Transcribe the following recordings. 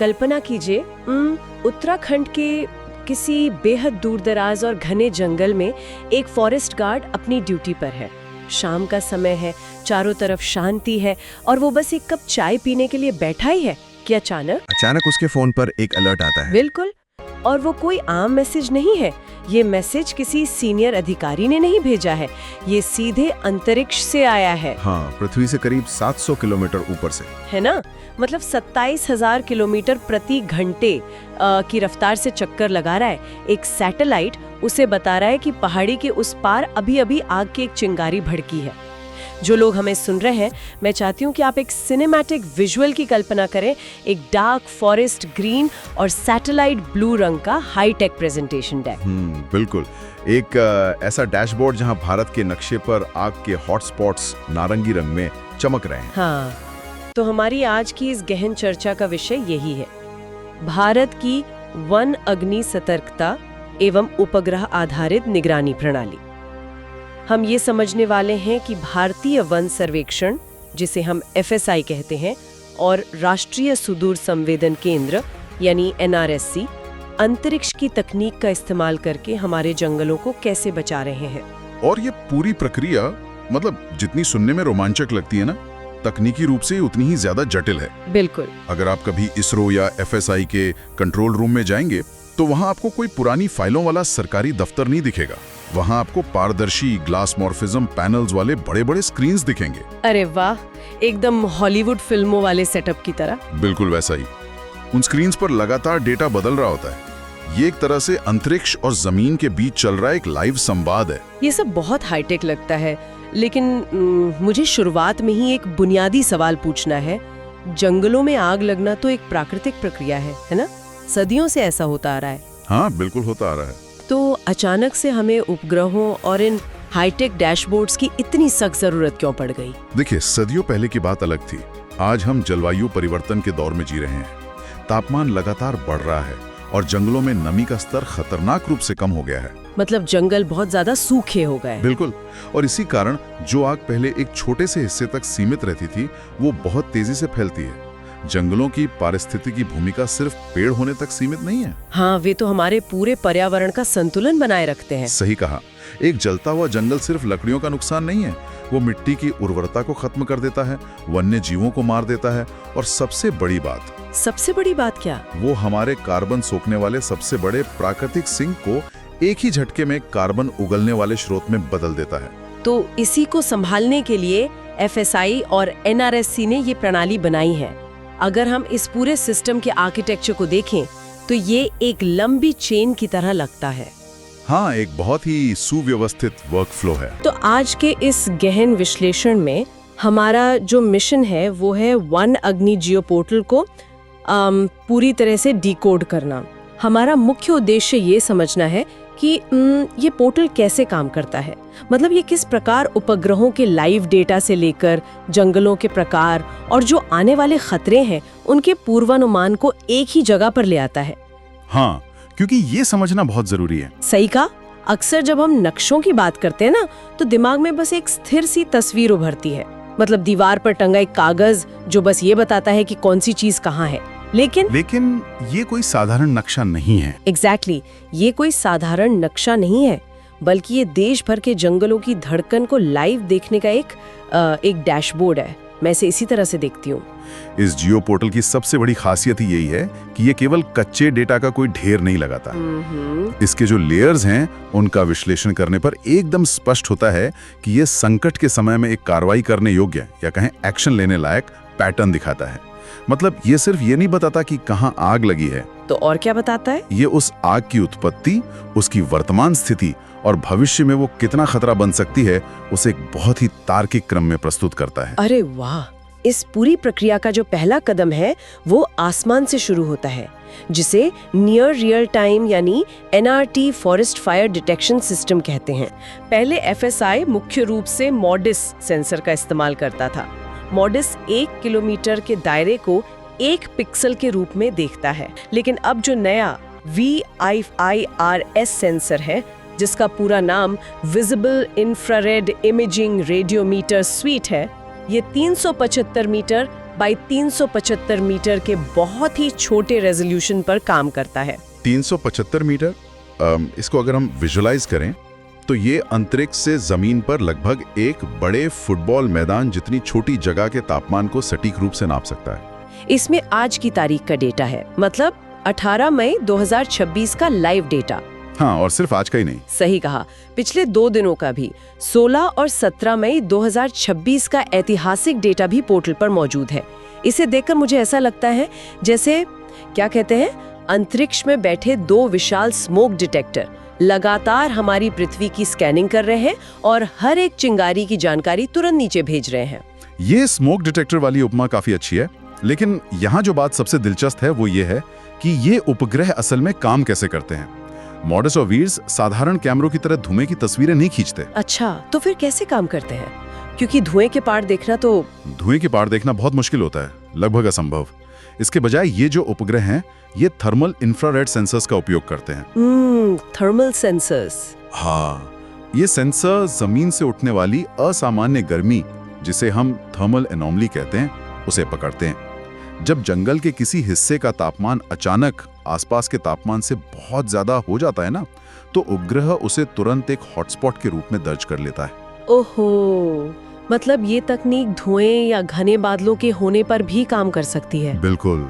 कल्पना कीजिए, उत्तराखंड के किसी बेहद दूरदराज और घने जंगल में एक फॉरेस्ट गार्ड अपनी ड्यूटी पर है। शाम का समय है, चारों तरफ शांति है और वो बस एक कप चाय पीने के लिए बैठा ही है कि अचानक उसके फोन पर एक अलर्ट आता है। बिल्कुल, और वो कोई आम मैसेज नहीं है। ये मैसेज किसी सीनियर अधिकारी ने नहीं भेजा है, ये सीधे अंतरिक्ष से आया है। हाँ, पृथ्वी से करीब 700 किलोमीटर ऊपर से, है ना? मतलब 27,000 किलोमीटर प्रति घंटे की रफ्तार से चक्कर लगा रहा है। एक सैटेलाइट उसे बता रहा है कि पहाड़ी के उस पार अभी अभी आग की एक चिंगारी भड़की है। जो लोग हमें सुन रहे हैं, मैं चाहती हूँ कि आप एक सिनेमैटिक विजुअल की कल्पना करें। एक डार्क फॉरेस्ट ग्रीन और सैटेलाइट ब्लू रंग का हाईटेक प्रेजेंटेशन डेक। बिल्कुल, एक ऐसा डैशबोर्ड जहाँ भारत के नक्शे पर आग के हॉटस्पॉट्स नारंगी रंग में चमक रहे हैं। हाँ, तो हमारी आज की इस गहन चर्चा का विषय यही है, भारत की वन अग्नि सतर्कता एवं उपग्रह आधारित निगरानी प्रणाली। हम ये समझने वाले हैं कि भारतीय वन सर्वेक्षण, जिसे हम FSI कहते हैं, और राष्ट्रीय सुदूर संवेदन केंद्र यानी NRSC अंतरिक्ष की तकनीक का इस्तेमाल करके हमारे जंगलों को कैसे बचा रहे हैं। और ये पूरी प्रक्रिया मतलब जितनी सुनने में रोमांचक लगती है ना, तकनीकी रूप से उतनी ही ज्यादा जटिल है। बिल्कुल। अगर आप कभी इसरो या FSI के कंट्रोल रूम में जाएंगे तो वहां आपको कोई पुरानी फाइलों वाला सरकारी दफ्तर नहीं दिखेगा। वहां आपको पारदर्शी ग्लास मॉर्फिज्म पैनल्स वाले बड़े बड़े स्क्रीन्स दिखेंगे। अरे वाह, एकदम हॉलीवुड फिल्मों वाले सेटअप की तरह। बिल्कुल वैसा ही। उन स्क्रीन्स पर लगातार डेटा बदल रहा होता है। ये एक तरह से अंतरिक्ष और जमीन के बीच चल रहा एक लाइव संवाद है। ये सब बहुत हाईटेक लगता है, लेकिन मुझे शुरुआत में ही एक बुनियादी सवाल पूछना है। जंगलों में आग लगना तो एक प्राकृतिक प्रक्रिया है ना? सदियों से ऐसा होता आ रहा है। हाँ, बिल्कुल होता आ रहा है। तो अचानक से हमें उपग्रहों और इन हाईटेक डैशबोर्ड्स की इतनी सख्त जरूरत क्यों पड़ गई? देखिए, सदियों पहले की बात अलग थी। आज हम जलवायु परिवर्तन के दौर में जी रहे हैं। तापमान लगातार बढ़ रहा है और जंगलों में नमी का स्तर खतरनाक रूप से कम हो गया है। मतलब जंगल बहुत ज्यादा सूखे हो गए। बिल्कुल, और इसी कारण जो आग पहले एक छोटे से हिस्से तक सीमित रहती थी, वो बहुत तेजी से फैलती है। जंगलों की पारिस्थितिकी भूमिका सिर्फ पेड़ होने तक सीमित नहीं है। हाँ, वे तो हमारे पूरे पर्यावरण का संतुलन बनाए रखते हैं। सही कहा। एक जलता हुआ जंगल सिर्फ लकड़ियों का नुकसान नहीं है, वो मिट्टी की उर्वरता को खत्म कर देता है, वन्य जीवों को मार देता है, और सबसे बड़ी बात क्या? वो हमारे कार्बन सोखने वाले सबसे बड़े प्राकृतिक सिंक को एक ही झटके में कार्बन उगलने वाले स्रोत में बदल देता है। तो इसी को संभालने के लिए FSI और NRSC ने ये प्रणाली बनाई है। अगर हम इस पूरे सिस्टम के आर्किटेक्चर को देखें तो ये एक लंबी चेन की तरह लगता है। हाँ, एक बहुत ही सुव्यवस्थित वर्कफ्लो है। तो आज के इस गहन विश्लेषण में हमारा जो मिशन है वो है वन अग्नि जियो पोर्टल को पूरी तरह से डिकोड करना। हमारा मुख्य उद्देश्य ये समझना है कि ये पोर्टल कैसे काम करता है। मतलब ये किस प्रकार उपग्रहों के लाइव डेटा से लेकर जंगलों के प्रकार और जो आने वाले खतरे हैं उनके पूर्वानुमान को एक ही जगह पर ले आता है। हाँ, क्योंकि ये समझना बहुत जरूरी है। सही कहा। अक्सर जब हम नक्शों की बात करते हैं ना, तो दिमाग में बस एक स्थिर सी तस्वीर उभरती है। मतलब दीवार पर टंगा एक कागज जो बस ये बताता है कि कौन सी चीज कहाँ है। लेकिन ये कोई साधारण नक्शा नहीं है। एग्जैक्टली, ये कोई साधारण नक्शा नहीं है, बल्कि ये देश भर के जंगलों की धड़कन को लाइव देखने का एक डैशबोर्ड है। मैं इसे इसी तरह से देखती हूँ। इस जियो पोर्टल की सबसे बड़ी खासियत यही है कि ये केवल कच्चे डेटा का कोई ढेर नहीं लगाता। इसके जो लेयर्स हैं उनका विश्लेषण करने पर एकदम स्पष्ट होता है कि ये संकट के समय में एक कार्रवाई करने योग्य या कहें एक्शन लेने लायक पैटर्न दिखाता है। मतलब ये सिर्फ ये नहीं बताता कि कहाँ आग लगी है, तो और क्या बताता है? ये उस आग की उत्पत्ति, उसकी वर्तमान स्थिति और भविष्य में वो कितना खतरा बन सकती है, उसे एक बहुत ही तार्किक क्रम में प्रस्तुत करता है। अरे वाह! इस पूरी प्रक्रिया का जो पहला कदम है वो आसमान से शुरू होता है, जिसे नियर रियल टाइम यानी NRT forest fire detection system कहते हैं। पहले FSI मुख्य रूप से MODIS सेंसर का इस्तेमाल करता था। MODIS 1 किलोमीटर के दायरे को 1 पिक्सल के रूप में देखता है, लेकिन अब जो नया VIRS सेंसर है, जिसका पूरा नाम visible infrared imaging radiometer sweet है, ये 375 मीटर बाई 375 मीटर के बहुत ही छोटे रेजोल्यूशन पर काम करता है। 375 मीटर, इसको अगर हम विजुलाइज करें तो ये अंतरिक्ष से जमीन पर लगभग एक बड़े फुटबॉल मैदान जितनी छोटी जगह के तापमान को सटीक रूप से नाप सकता है। इसमें आज की तारीख का डेटा है, मतलब 18 मई 2026 का लाइव डेटा। हाँ, और सिर्फ आज का ही नहीं। सही कहा, पिछले 2 दिनों का भी 16 और 17 मई 2026 का ऐतिहासिक डेटा भी पोर्टल पर मौजूद है। इसे देखकर मुझे ऐसा लगता है जैसे, क्या कहते हैं, अंतरिक्ष में बैठे 2 विशाल स्मोक डिटेक्टर लगातार हमारी पृथ्वी की स्कैनिंग कर रहे हैं और हर एक चिंगारी की जानकारी तुरंत नीचे भेज रहे हैं। ये स्मोक डिटेक्टर वाली उपमा काफी अच्छी है, लेकिन यहाँ जो बात सबसे दिलचस्प है वो ये है कि ये उपग्रह असल में काम कैसे करते हैं। मॉडस और वीर्स साधारण कैमरों की तरह धुएं की तस्वीरें नहीं खींचते। अच्छा, तो फिर कैसे काम करते हैं? क्योंकि धुएं के पार देखना बहुत मुश्किल होता है, लगभग असंभव। इसके बजाय ये जो उपग्रह हैं, ये थर्मल इंफ्रारेड सेंसर्स का उपयोग करते हैं। Thermal sensors. हाँ, ये सेंसर जमीन से उठने वाली असामान्य गर्मी, जिसे हम थर्मल एनोमली कहते हैं, उसे पकड़ते हैं। जब जंगल के किसी हिस्से का तापमान अचानक आसपास के तापमान से बहुत ज्यादा हो जाता है ना, तो उपग्रह उसे तुरंत एक हॉटस्पॉट के रूप में दर्ज कर लेता है। ओहो, मतलब ये तकनीक धुएं या घने बादलों के होने पर भी काम कर सकती है। बिल्कुल,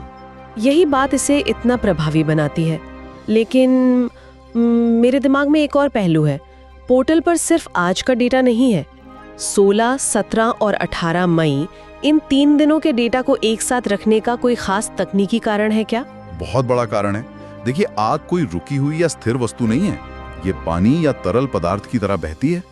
यही बात इसे इतना प्रभावी बनाती है। लेकिन मेरे दिमाग में एक और पहलू है। पोर्टल पर सिर्फ आज का डेटा नहीं है। 16, 17 और 18 मई, इन 3 दिनों के डेटा को एक साथ रखने का कोई खास तकनीकी कारण है क्या? बहुत बड़ा कारण है। देखिए, आग कोई रुकी हुई या स्थिर वस्तु नहीं है, ये पानी या तरल पदार्थ की तरह बहती है।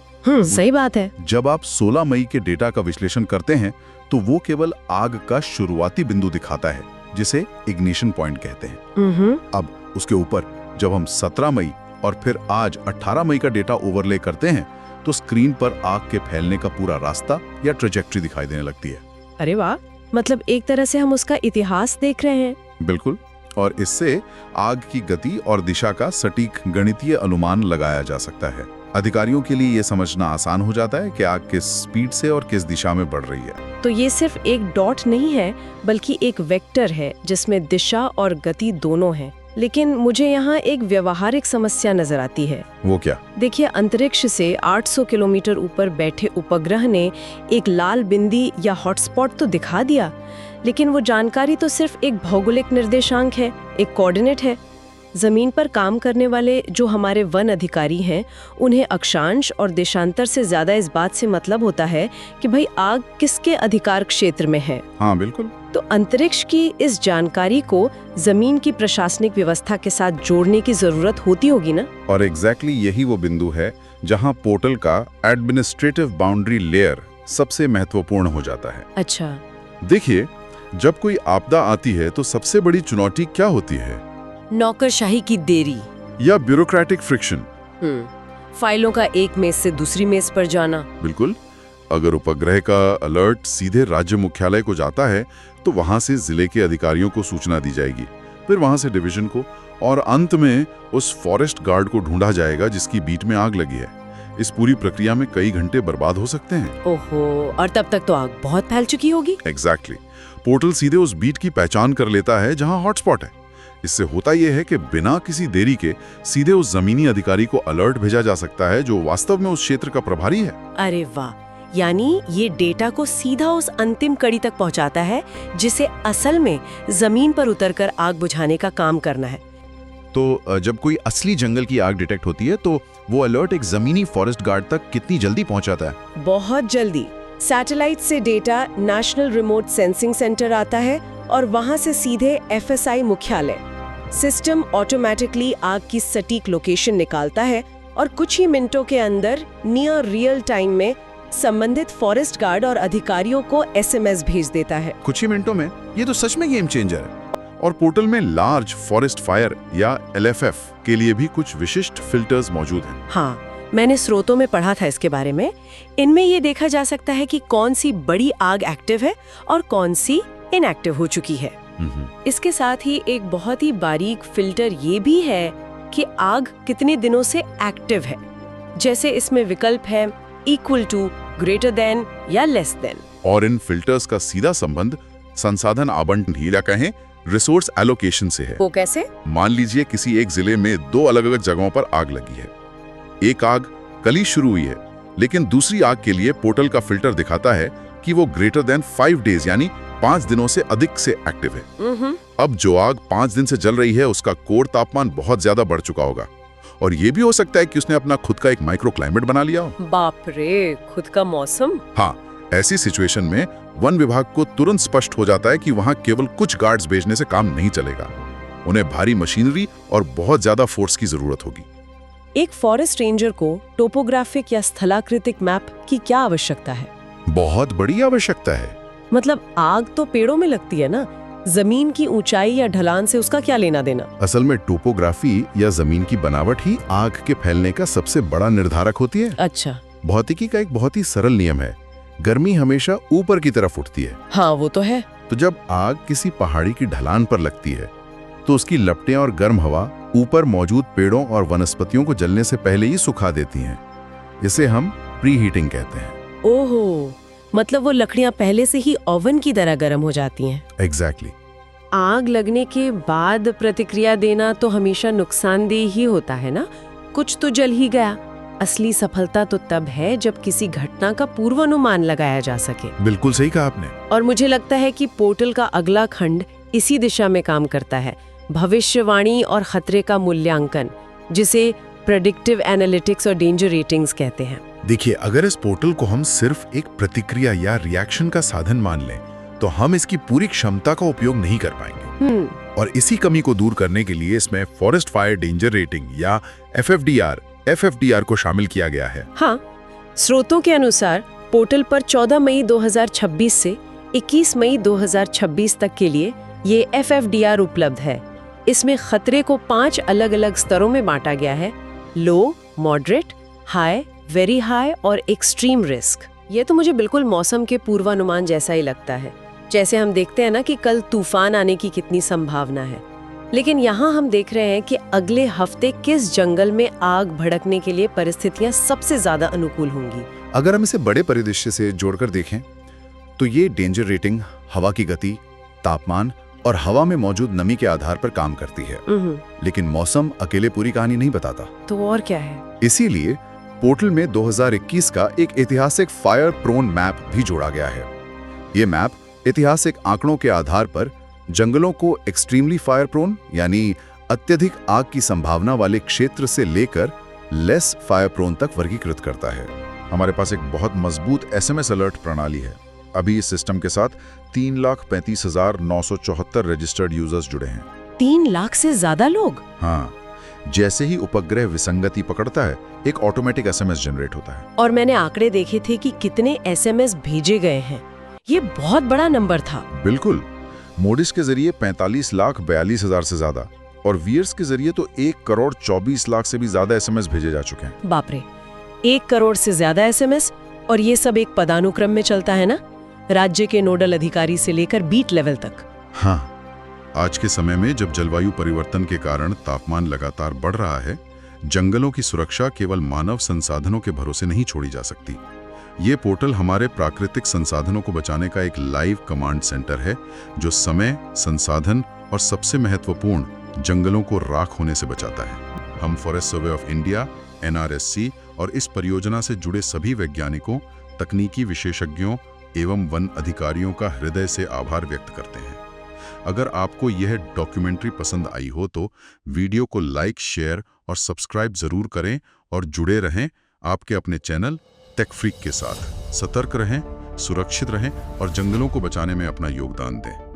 सही बात है। जब आप 16 मई के डेटा का विश्लेषण करते हैं तो वो केवल आग का शुरुआती बिंदु दिखाता है, जिसे इग्निशन पॉइंट कहते हैं। अब उसके ऊपर जब हम 17 मई और फिर आज 18 मई का डेटा ओवरले करते हैं तो स्क्रीन पर आग के फैलने का पूरा रास्ता या ट्रेजेक्टरी दिखाई देने लगती है। अरे वाह, मतलब एक तरह से हम उसका इतिहास देख रहे हैं। बिल्कुल, और इससे आग की गति और दिशा का सटीक गणितीय अनुमान लगाया जा सकता है। अधिकारियों के लिए यह समझना आसान हो जाता है कि आग किस स्पीड से और किस दिशा में बढ़ रही है। तो ये सिर्फ एक डॉट नहीं है, बल्कि एक वेक्टर है जिसमें दिशा और गति दोनों हैं। लेकिन मुझे यहाँ एक व्यवहारिक समस्या नजर आती है। वो क्या? देखिए, अंतरिक्ष से 800 किलोमीटर ऊपर बैठे उपग्रह ने एक लाल बिंदी या हॉटस्पॉट तो दिखा दिया, लेकिन वो जानकारी तो सिर्फ एक भौगोलिक निर्देशांक है, एक कोऑर्डिनेट है। जमीन पर काम करने वाले जो हमारे वन अधिकारी हैं, उन्हें अक्षांश और देशांतर से ज्यादा इस बात से मतलब होता है कि भाई आग किसके अधिकार क्षेत्र में है। हाँ, बिल्कुल। तो अंतरिक्ष की इस जानकारी को जमीन की प्रशासनिक व्यवस्था के साथ जोड़ने की जरूरत होती होगी ना? और एग्जैक्टली यही वो बिंदु है जहाँ पोर्टल का एडमिनिस्ट्रेटिव बाउंड्री लेयर सबसे महत्वपूर्ण हो जाता है। अच्छा, देखिए, जब कोई आपदा आती है तो सबसे बड़ी चुनौती क्या होती है? नौकरशाही की देरी या ब्यूरोक्रेटिक फ्रिक्शन। फाइलों का एक मेज से दूसरी मेज पर जाना। बिल्कुल, अगर उपग्रह का अलर्ट सीधे राज्य मुख्यालय को जाता है तो वहां से जिले के अधिकारियों को सूचना दी जाएगी, फिर वहां से डिवीजन को, और अंत में उस फॉरेस्ट गार्ड को ढूंढा जाएगा जिसकी बीट में आग लगी है। इस पूरी प्रक्रिया में कई घंटे बर्बाद हो सकते हैं। ओहो, और तब तक तो आग बहुत फैल चुकी होगी। एग्जैक्टली। पोर्टल सीधे उस बीट की पहचान कर लेता है जहां हॉटस्पॉट है। इससे होता यह है कि बिना किसी देरी के सीधे उस जमीनी अधिकारी को अलर्ट भेजा जा सकता है जो वास्तव में उस क्षेत्र का प्रभारी है। अरे वाह, यानी ये डेटा को सीधा उस अंतिम कड़ी तक पहुंचाता है जिसे असल में जमीन पर उतरकर आग बुझाने का काम करना है। तो जब कोई असली जंगल की आग डिटेक्ट होती है तो वो अलर्ट एक जमीनी फॉरेस्ट गार्ड तक कितनी जल्दी पहुंचाता है? बहुत जल्दी। सैटेलाइट से data national remote sensing centre आता है और वहां से सीधे FSI मुख्यालय। सिस्टम ऑटोमेटिकली आग की सटीक लोकेशन निकालता है और कुछ ही मिनटों के अंदर नियर रियल टाइम में संबंधित फॉरेस्ट गार्ड और अधिकारियों को SMS भेज देता है। कुछ ही मिनटों में? ये तो सच में गेम चेंजर है। और पोर्टल में लार्ज फॉरेस्ट फायर या LFF के लिए भी कुछ विशिष्ट फिल्टर्स मौजूद हैं। हाँ, मैंने स्रोतों में पढ़ा था इसके बारे में। इनमें ये देखा जा सकता है कि कौन सी बड़ी आग एक्टिव है और कौन सी इनएक्टिव हो चुकी है। इसके साथ ही एक बहुत ही बारीक फिल्टर ये भी है कि आग कितने दिनों से एक्टिव है। जैसे इसमें विकल्प है इक्वल टू, ग्रेटर देन या लेस देन। और इन फिल्टर्स का सीधा संबंध संसाधन आवंटन ही या कहें रिसोर्स एलोकेशन से है। वो कैसे? मान लीजिए किसी एक जिले में 2 अलग-अलग जगहों पर आग लगी है। एक आग कल ही शुरू हुई है, लेकिन दूसरी आग के लिए पोर्टल का फिल्टर दिखाता है कि वो ग्रेटर देन 5 डेज यानी 5 दिनों से अधिक से एक्टिव है। अब जो आग 5 दिन से जल रही है उसका कोर तापमान बहुत ज्यादा बढ़ चुका होगा और ये भी हो सकता है कि उसने अपना खुद का एक माइक्रो क्लाइमेट बना लिया हो। बाप रे, खुद का मौसम। हाँ, ऐसी सिचुएशन में वन विभाग को तुरंत स्पष्ट हो जाता है कि वहां केवल कुछ गार्ड्स भेजने से काम नहीं चलेगा। उन्हें भारी मशीनरी और बहुत ज्यादा फोर्स की जरूरत होगी। एक फॉरेस्ट रेंजर को टोपोग्राफिक या स्थलाकृतिक मैप की क्या आवश्यकता है? बहुत बड़ी आवश्यकता है। मतलब आग तो पेड़ों में लगती है ना, जमीन की ऊंचाई या ढलान से उसका क्या लेना देना? असल में टोपोग्राफी या जमीन की बनावट ही आग के फैलने का सबसे बड़ा निर्धारक होती है। अच्छा। भौतिकी का एक बहुत ही सरल नियम है, गर्मी हमेशा ऊपर की तरफ उठती है। हाँ, वो तो है। तो जब आग किसी पहाड़ी की ढलान पर लगती है तो उसकी लपटें और गर्म हवा ऊपर मौजूद पेड़ों और वनस्पतियों को जलने से पहले ही सुखा देती हैं। इसे हम प्री हीटिंग कहते हैं। ओहो, मतलब वो लकड़ियां पहले से ही ओवन की तरह गर्म हो जाती हैं। एग्जैक्टली। आग लगने के बाद प्रतिक्रिया देना तो हमेशा नुकसानदेह ही होता है ना, कुछ तो जल ही गया। असली सफलता तो तब है जब किसी घटना का पूर्वानुमान लगाया जा सके। बिल्कुल सही कहा आपने। और मुझे लगता है कि पोर्टल का अगला खंड इसी दिशा में काम करता है, भविष्यवाणी और खतरे का मूल्यांकन, जिसे प्रेडिक्टिव एनालिटिक्स और डेंजर रेटिंग्स कहते हैं। देखिए, अगर इस पोर्टल को हम सिर्फ एक प्रतिक्रिया या रिएक्शन का साधन मान लें तो हम इसकी पूरी क्षमता का उपयोग नहीं कर पाएंगे। और इसी कमी को दूर करने के लिए इसमें फॉरेस्ट फायर डेंजर रेटिंग या FFDR को शामिल किया गया है। हाँ, स्रोतों के अनुसार पोर्टल पर 14 मई 2026 से 21 मई 2026 तक के लिए ये FFDR उपलब्ध है। इसमें खतरे को 5 अलग-अलग स्तरों में बांटा गया है: लो, मॉडरेट, हाई, वेरी हाई और एक्सट्रीम रिस्क। ये तो मुझे बिल्कुल मौसम के पूर्वानुमान जैसा ही लगता है, जैसे हम देखते हैं ना कि कल तूफान आने की कितनी संभावना है। लेकिन यहाँ हम देख रहे हैं कि अगले हफ्ते किस जंगल में आग भड़कने के लिए परिस्थितियाँ सबसे ज्यादा अनुकूल होंगी। अगर हम इसे बड़े परिदृश्य से जोड़कर देखें तो ये डेंजर रेटिंग हवा की गति, तापमान और हवा में मौजूद नमी के आधार पर काम करती है। लेकिन मौसम अकेले पूरी कहानी नहीं बताता। तो और क्या है? इसीलिए पोर्टल में 2021 का एक ऐतिहासिक फायर प्रोन मैप भी जोड़ा गया है। ये मैप ऐतिहासिक आंकड़ों के आधार पर जंगलों को एक्सट्रीमली फायर प्रोन यानी अत्यधिक आग की संभावना वाले क्षेत्र से लेकर लेस फायर प्रोन तक वर्गीकृत करता है। हमारे पास एक बहुत मजबूत SMS अलर्ट प्रणाली है। अभी इस सिस्टम के साथ 3,35,974 रजिस्टर्ड यूजर्स जुड़े हैं। 3 लाख से ज्यादा लोग? हाँ, जैसे ही उपग्रह विसंगति पकड़ता है एक ऑटोमेटिक SMS जनरेट होता है। और मैंने आंकड़े देखे थे कि कितने SMS भेजे गए हैं। ये बहुत बड़ा नंबर था। बिल्कुल। मोडिस के जरिए 45,42,000 से ज्यादा और वियर्स के जरिए तो 1,24,00,000 से भी ज्यादा SMS भेजे जा चुके हैं। बाप रे, 1 करोड़ से ज्यादा SMS, और ये सब एक पदानुक्रम में चलता है ना, राज्य के नोडल अधिकारी से लेकर बीट लेवल तक। हाँ, आज के समय में जब जलवायु परिवर्तन के कारण तापमान लगातार बढ़ रहा है, जंगलों की सुरक्षा केवल मानव संसाधनों के भरोसे नहीं छोड़ी जा सकती। ये पोर्टल हमारे प्राकृतिक संसाधनों को बचाने का एक लाइव कमांड सेंटर है जो समय, संसाधन और सबसे महत्वपूर्ण जंगलों को राख होने से बचाता है। हम forest survey of India, NRSC और इस परियोजना से जुड़े सभी वैज्ञानिकों, तकनीकी विशेषज्ञों एवं वन अधिकारियों का हृदय से आभार व्यक्त करते हैं। अगर आपको यह डॉक्यूमेंट्री पसंद आई हो तो वीडियो को लाइक, शेयर और सब्सक्राइब जरूर करें और जुड़े रहें आपके अपने चैनल टेक फ्रीक के साथ। सतर्क रहें, सुरक्षित रहें और जंगलों को बचाने में अपना योगदान दें।